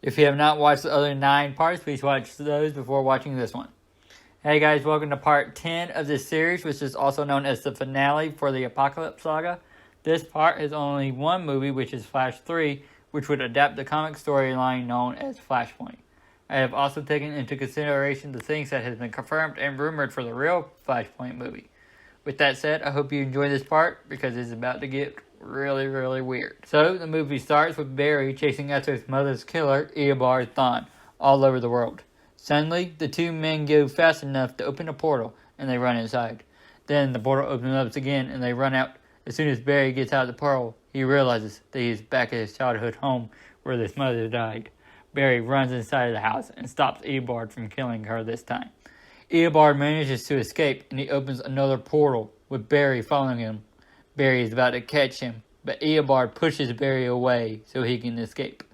If you have not watched the other 9 parts, please watch those before watching this one. Hey guys, welcome to part 10 of this series, which is also known as the finale for the Apocalypse Saga. This part is only one movie, which is Flash 3, which would adapt the comic storyline known as Flashpoint. I have also taken into consideration the things that have been confirmed and rumored for the real Flashpoint movie. With that said, I hope you enjoy this part because it's about to get really weird. So, the movie starts with Barry chasing after his mother's killer, Eobard Thawne, all over the world. Suddenly, the two men go fast enough to open a portal, and they run inside. Then the portal opens up again, and they run out. As soon as Barry gets out of the portal, he realizes that he is back at his childhood home where his mother died. Barry runs inside of the house and stops Eobard from killing her this time. Eobard manages to escape, and he opens another portal, with Barry following him. Barry is about to catch him, but Eobard pushes Barry away so he can escape.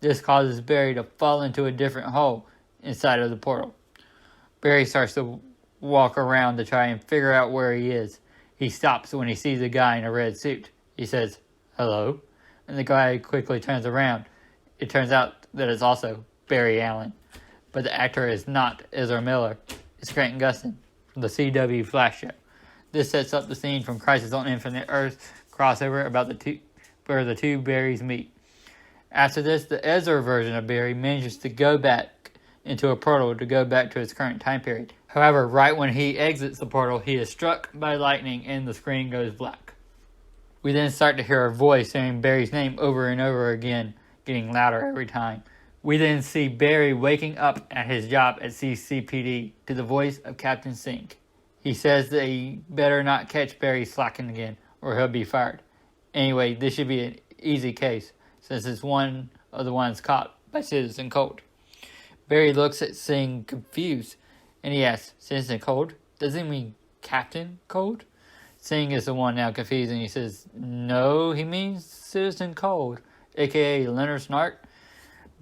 This causes Barry to fall into a different hole inside of the portal. Barry starts to walk around to try and figure out where he is. He stops when he sees a guy in a red suit. He says, "Hello," and the guy quickly turns around. It turns out that it's also Barry Allen, but the actor is not Ezra Miller. It's Grant Gustin from the CW Flash show. This sets up the scene from Crisis on Infinite Earths crossover about where the two Barrys meet. After this, the Ezra version of Barry manages to go back into a portal to go back to his current time period. However, right when he exits the portal, he is struck by lightning and the screen goes black. We then start to hear a voice saying Barry's name over and over again, getting louder every time. We then see Barry waking up at his job at CCPD to the voice of Captain Sink. He says that he better not catch Barry slacking again, or he'll be fired. Anyway, this should be an easy case, since it's one of the ones caught by Citizen Cold. Barry looks at Singh confused, and he asks, "Citizen Cold? Does he mean Captain Cold?" Singh is the one now confused, and he says, "No, he means Citizen Cold, aka Leonard Snart."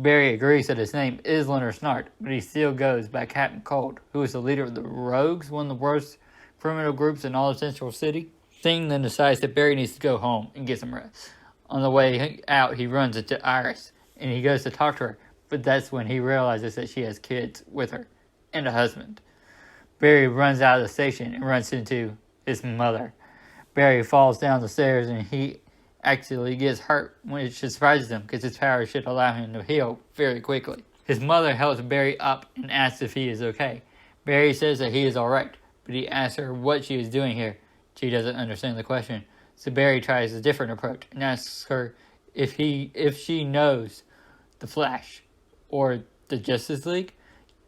Barry agrees that his name is Leonard Snart, but he still goes by Captain Cold, who is the leader of the Rogues, one of the worst criminal groups in all of Central City. Singh then decides that Barry needs to go home and get some rest. On the way out, he runs into Iris, and he goes to talk to her, but that's when he realizes that she has kids with her, and a husband. Barry runs out of the station and runs into his mother. Barry falls down the stairs, and he actually gets hurt, which surprises him because his power should allow him to heal very quickly. His mother helps Barry up and asks if he is okay. Barry says that he is alright, but he asks her what she is doing here. She doesn't understand the question, so Barry tries a different approach and asks her if she knows the Flash or the Justice League.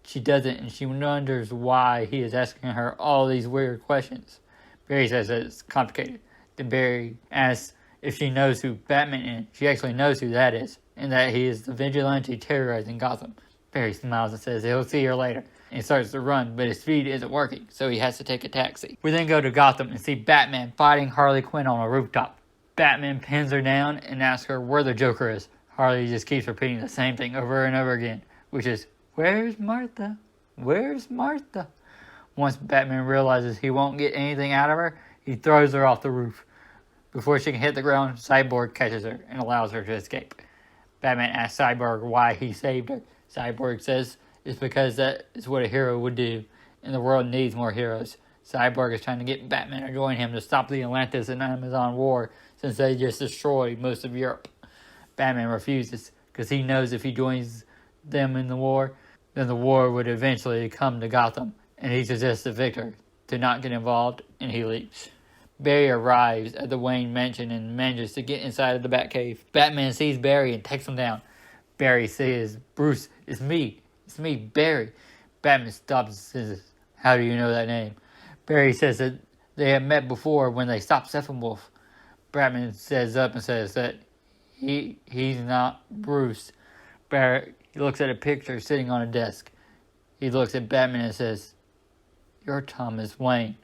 She doesn't, and she wonders why he is asking her all these weird questions. Barry says that it's complicated. Then Barry asks if she knows who Batman is. She actually knows who that is, and that he is the vigilante terrorizing Gotham. Barry smiles and says he'll see her later, and he starts to run, but his speed isn't working, so he has to take a taxi. We then go to Gotham and see Batman fighting Harley Quinn on a rooftop. Batman pins her down and asks her where the Joker is. Harley just keeps repeating the same thing over and over again, which is, "Where's Martha? Where's Martha?" Once Batman realizes he won't get anything out of her, he throws her off the roof. Before she can hit the ground, Cyborg catches her and allows her to escape. Batman asks Cyborg why he saved her. Cyborg says it's because that is what a hero would do, and the world needs more heroes. Cyborg is trying to get Batman to join him to stop the Atlantis and Amazon war, since they just destroyed most of Europe. Batman refuses, because he knows if he joins them in the war, then the war would eventually come to Gotham, and he suggests to Victor to not get involved, and he leaves. Barry arrives at the Wayne mansion and manages to get inside of the Batcave. Batman sees Barry and takes him down. Barry says, "Bruce, it's me, Barry." Batman stops and says, "How do you know that name?" Barry says that they had met before when they stopped Steppenwolf. Batman says up and says that he's not Bruce. Barry looks at a picture sitting on a desk. He looks at Batman and says, "You're Thomas Wayne."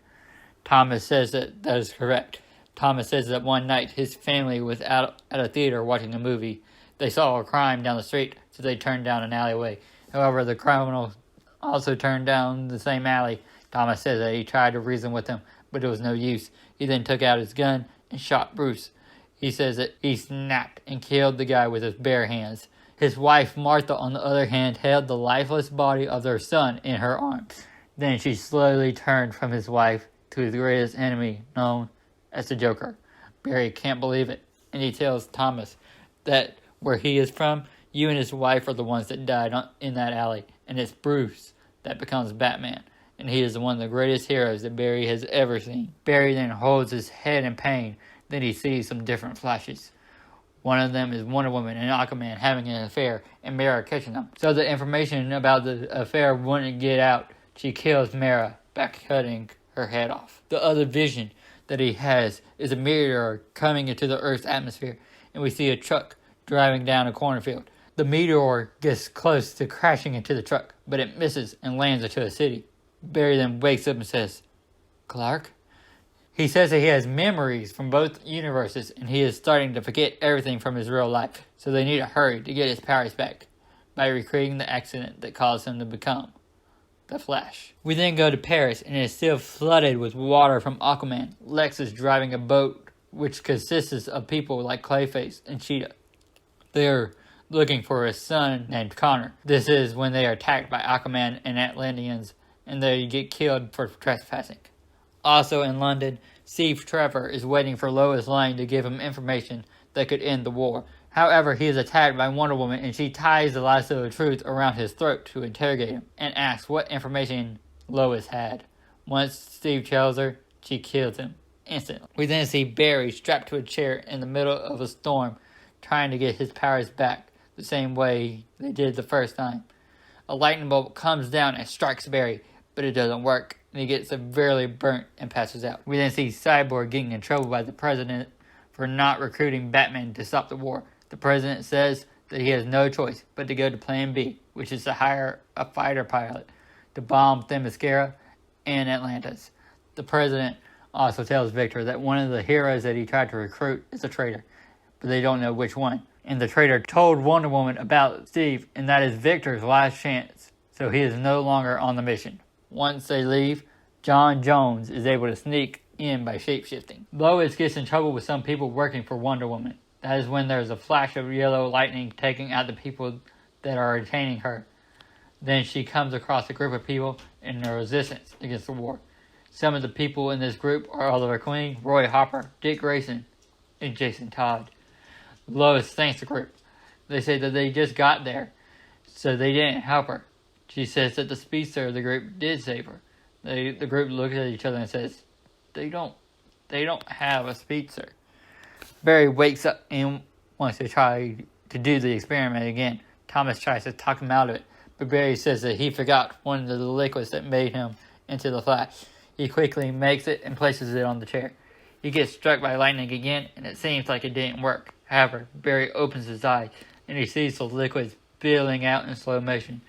Thomas says that is correct. Thomas says that one night his family was out at a theater watching a movie. They saw a crime down the street, so they turned down an alleyway. However, the criminal also turned down the same alley. Thomas says that he tried to reason with him, but it was no use. He then took out his gun and shot Bruce. He says that he snapped and killed the guy with his bare hands. His wife, Martha, on the other hand, held the lifeless body of their son in her arms. Then she slowly turned from his wife to his greatest enemy, known as the Joker. Barry can't believe it, and he tells Thomas that where he is from, you and his wife are the ones that died in that alley, and it's Bruce that becomes Batman, and he is one of the greatest heroes that Barry has ever seen. Barry then holds his head in pain. Then he sees some different flashes. One of them is Wonder Woman and Aquaman having an affair, and Mara catching them. So the information about the affair wouldn't get out. She kills Mara by cutting her head off. The other vision that he has is a meteor coming into the Earth's atmosphere, and we see a truck driving down a cornfield. The meteor gets close to crashing into the truck, but it misses and lands into a city. Barry then wakes up and says, "Clark?" He says that he has memories from both universes, and he is starting to forget everything from his real life, so they need to hurry to get his powers back by recreating the accident that caused him to become the Flash. We then go to Paris, and it is still flooded with water from Aquaman. Lex is driving a boat, which consists of people like Clayface and Cheetah. They are looking for his son named Connor. This is when they are attacked by Aquaman and Atlanteans, and they get killed for trespassing. Also in London, Steve Trevor is waiting for Lois Lane to give him information that could end the war. However, he is attacked by Wonder Woman, and she ties the lasso of truth around his throat to interrogate him and asks what information Lois had. Once Steve tells her, she kills him instantly. We then see Barry strapped to a chair in the middle of a storm, trying to get his powers back the same way they did the first time. A lightning bolt comes down and strikes Barry, but it doesn't work, and he gets severely burnt and passes out. We then see Cyborg getting in trouble by the president for not recruiting Batman to stop the war. The president says that he has no choice but to go to Plan B, which is to hire a fighter pilot to bomb Themyscira and Atlantis. The president also tells Victor that one of the heroes that he tried to recruit is a traitor, but they don't know which one. And the traitor told Wonder Woman about Steve, and that is Victor's last chance, so he is no longer on the mission. Once they leave, John Jones is able to sneak in by shapeshifting. Lois gets in trouble with some people working for Wonder Woman. That is when there's a flash of yellow lightning taking out the people that are retaining her. Then she comes across a group of people in the resistance against the war. Some of the people in this group are Oliver Queen, Roy Hopper, Dick Grayson, and Jason Todd. Lois thanks the group. They say that they just got there, so they didn't help her. She says that the speedster of the group did save her. The group looks at each other and says, they don't have a speedster. Barry wakes up and wants to try to do the experiment again. Thomas tries to talk him out of it, but Barry says that he forgot one of the liquids that made him into the Flash. He quickly makes it and places it on the chair. He gets struck by lightning again, and it seems like it didn't work. However, Barry opens his eyes, and he sees the liquids spilling out in slow motion.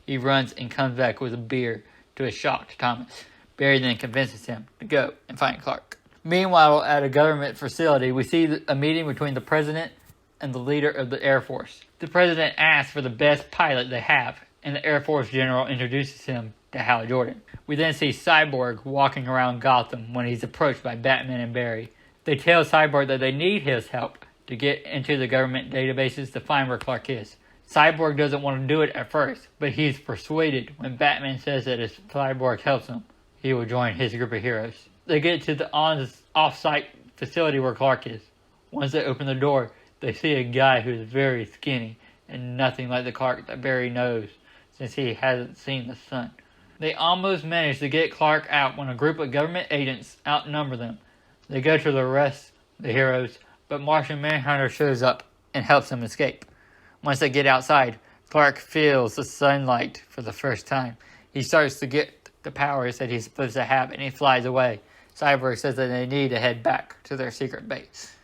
He runs and comes back with a beer, to a shock to Thomas. Barry then convinces him to go and find Clark. Meanwhile, at a government facility, we see a meeting between the president and the leader of the Air Force. The president asks for the best pilot they have, and the Air Force general introduces him to Hal Jordan. We then see Cyborg walking around Gotham when he's approached by Batman and Barry. They tell Cyborg that they need his help to get into the government databases to find where Clark is. Cyborg doesn't want to do it at first, but he's persuaded when Batman says that if Cyborg helps him, he will join his group of heroes. They get to the off-site facility where Clark is. Once they open the door, they see a guy who is very skinny and nothing like the Clark that Barry knows since he hasn't seen the sun. They almost manage to get Clark out when a group of government agents outnumber them. They go to arrest the heroes, but Martian Manhunter shows up and helps them escape. Once they get outside, Clark feels the sunlight for the first time. He starts to get the powers that he's supposed to have, and he flies away. Cyborg says that they need to head back to their secret base.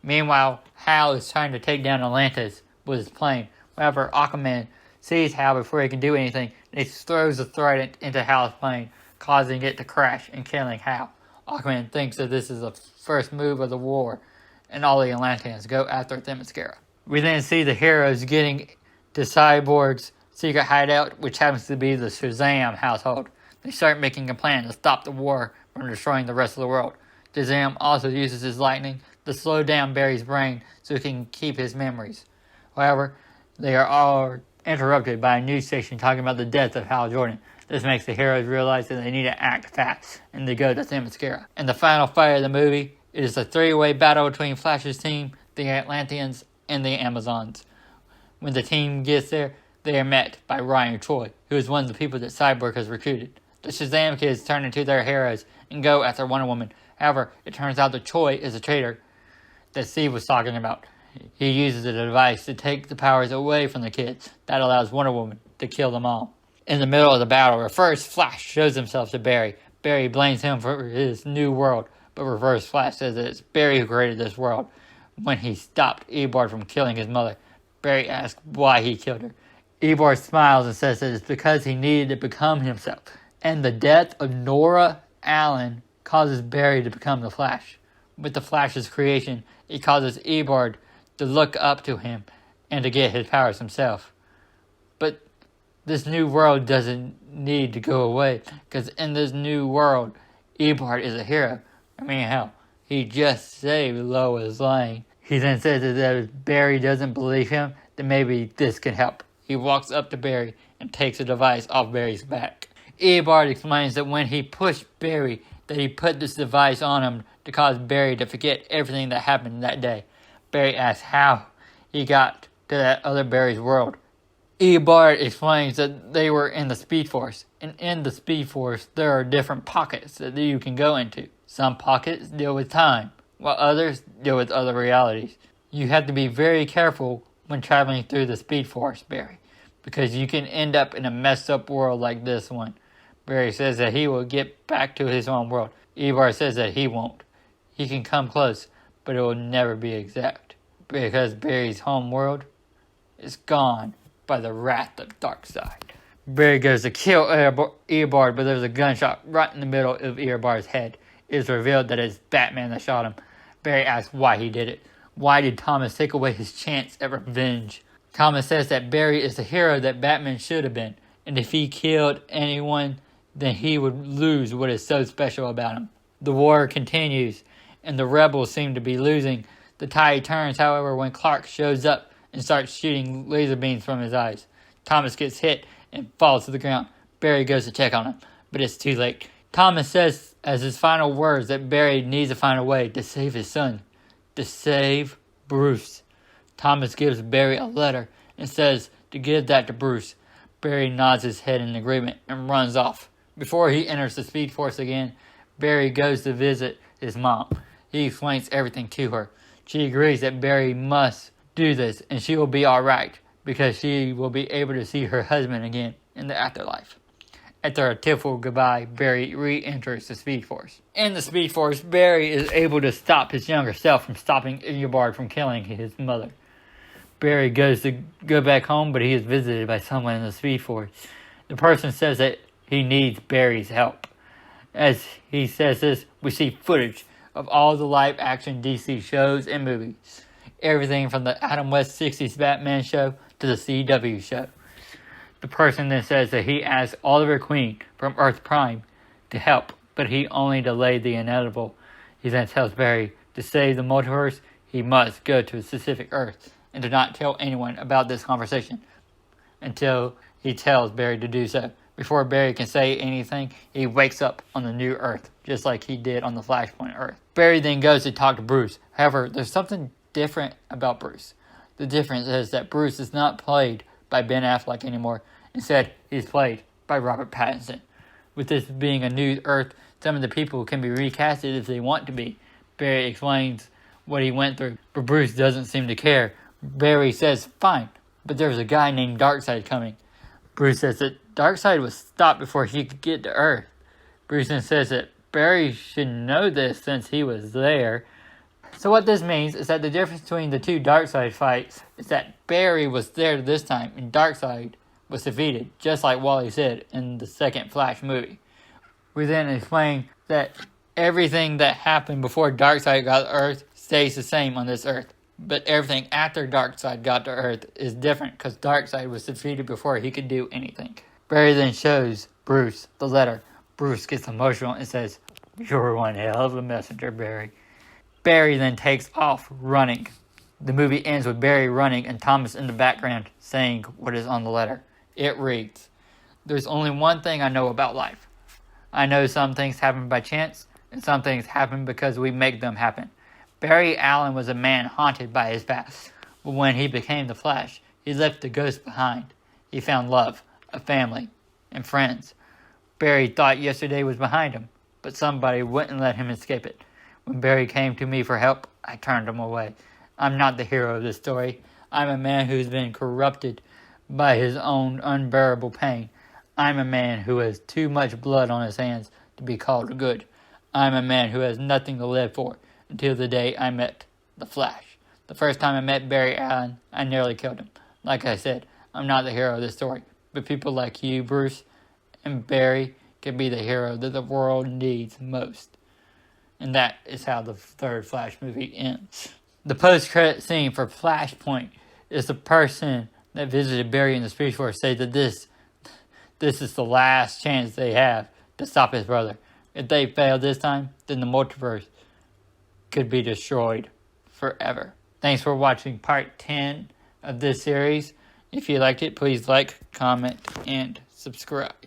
Meanwhile, Hal is trying to take down Atlantis with his plane. However, Aquaman sees Hal before he can do anything, and he throws a trident into Hal's plane, causing it to crash and killing Hal. Aquaman thinks that this is the first move of the war, and all the Atlanteans go after Themyscira. We then see the heroes getting to Cyborg's secret hideout, which happens to be the Shazam household. They start making a plan to stop the war from destroying the rest of the world. Shazam also uses his lightning to slow down Barry's brain so he can keep his memories. However, They are all interrupted by a news station talking about the death of Hal Jordan. This makes the heroes realize that they need to act fast, and they go to Themyscira. In the final fight of the movie, it is a three-way battle between Flash's team, the Atlanteans, and the Amazons. When the team gets there, they are met by Ryan Choi, who is one of the people that Cyborg has recruited. The Shazam kids turn into their heroes and go after Wonder Woman. However, it turns out that Choi is a traitor that Steve was talking about. He uses a device to take the powers away from the kids. That allows Wonder Woman to kill them all. In the middle of the battle, Reverse Flash shows himself to Barry. Barry blames him for his new world, but Reverse Flash says that it's Barry who created this world when he stopped Eobard from killing his mother. Barry asks why he killed her. Eobard smiles and says that it's because he needed to become himself. And the death of Nora Allen causes Barry to become the Flash. With the Flash's creation, it causes Eobard to look up to him and to get his powers himself. But this new world doesn't need to go away, because in this new world, Eobard is a hero. I mean, hell, he just saved Lois Lane. He then says that if Barry doesn't believe him, then maybe this can help. He walks up to Barry and takes a device off Barry's back. Eobard explains that when he pushed Barry, that he put this device on him to cause Barry to forget everything that happened that day. Barry asks how he got to that other Barry's world. Eobard explains that they were in the Speed Force, and in the Speed Force there are different pockets that you can go into. Some pockets deal with time, while others deal with other realities. You have to be very careful when traveling through the Speed Force, Barry, because you can end up in a messed up world like this one. Barry says that he will get back to his own world. Eobard says that he won't. He can come close, but it will never be exact, because Barry's home world is gone by the wrath of Darkseid. Barry goes to kill Eobard, but there's a gunshot right in the middle of Eobard's head. It is revealed that it's Batman that shot him. Barry asks why he did it. Why did Thomas take away his chance at revenge? Thomas says that Barry is the hero that Batman should have been, and if he killed anyone, then he would lose what is so special about him. The war continues, and the rebels seem to be losing. The tide turns, however, when Clark shows up and starts shooting laser beams from his eyes. Thomas gets hit and falls to the ground. Barry goes to check on him, but it's too late. Thomas says as his final words that Barry needs to find a way to save his son, to save Bruce. Thomas gives Barry a letter and says to give that to Bruce. Barry nods his head in agreement and runs off. Before he enters the Speed Force again, Barry goes to visit his mom. He explains everything to her. She agrees that Barry must do this and she will be alright, because she will be able to see her husband again in the afterlife. After a tearful goodbye, Barry re-enters the Speed Force. In the Speed Force, Barry is able to stop his younger self from stopping Eobard from killing his mother. Barry goes to go back home, but he is visited by someone in the Speed Force. The person says that he needs Barry's help. As he says this, we see footage of all the live-action DC shows and movies. Everything from the Adam West 60s Batman show to the CW show. The person then says that he asked Oliver Queen from Earth Prime to help, but he only delayed the inevitable. He then tells Barry to save the multiverse, he must go to a specific Earth, and to not tell anyone about this conversation until he tells Barry to do so. Before Barry can say anything, he wakes up on the new Earth, just like he did on the Flashpoint Earth. Barry then goes to talk to Bruce. However, there's something different about Bruce. The difference is that Bruce is not played by Ben Affleck anymore. Instead, he's played by Robert Pattinson. With this being a new Earth, some of the people can be recasted if they want to be. Barry explains what he went through, but Bruce doesn't seem to care. Barry says, fine, but there's a guy named Darkseid coming. Bruce says that Darkseid was stopped before he could get to Earth. Bruce then says that Barry should know this since he was there. So what this means is that the difference between the two Darkseid fights is that Barry was there this time and Darkseid was defeated, just like Wally said in the second Flash movie. We then explain that everything that happened before Darkseid got to Earth stays the same on this Earth. But everything after Darkseid got to Earth is different because Darkseid was defeated before he could do anything. Barry then shows Bruce the letter. Bruce gets emotional and says, "You're one hell of a messenger, Barry." Barry then takes off running. The movie ends with Barry running and Thomas in the background saying what is on the letter. It reads, "There's only one thing I know about life. I know some things happen by chance, and some things happen because we make them happen. Barry Allen was a man haunted by his past, but when he became the Flash, he left the ghost behind. He found love, a family, and friends. Barry thought yesterday was behind him, but somebody wouldn't let him escape it. When Barry came to me for help, I turned him away. I'm not the hero of this story. I'm a man who's been corrupted by his own unbearable pain. I'm a man who has too much blood on his hands to be called good. I'm a man who has nothing to live for until the day I met the Flash. The first time I met Barry Allen, I nearly killed him. Like I said, I'm not the hero of this story, but people like you, Bruce, and Barry can be the hero that the world needs most." And that is how the third Flash movie ends. The post-credit scene for Flashpoint is the person that visited Barry in the Speed Force say that this is the last chance they have to stop his brother. If they fail this time, then the multiverse could be destroyed forever. Thanks for watching part 10 of this series. If you liked it, please like, comment, and subscribe.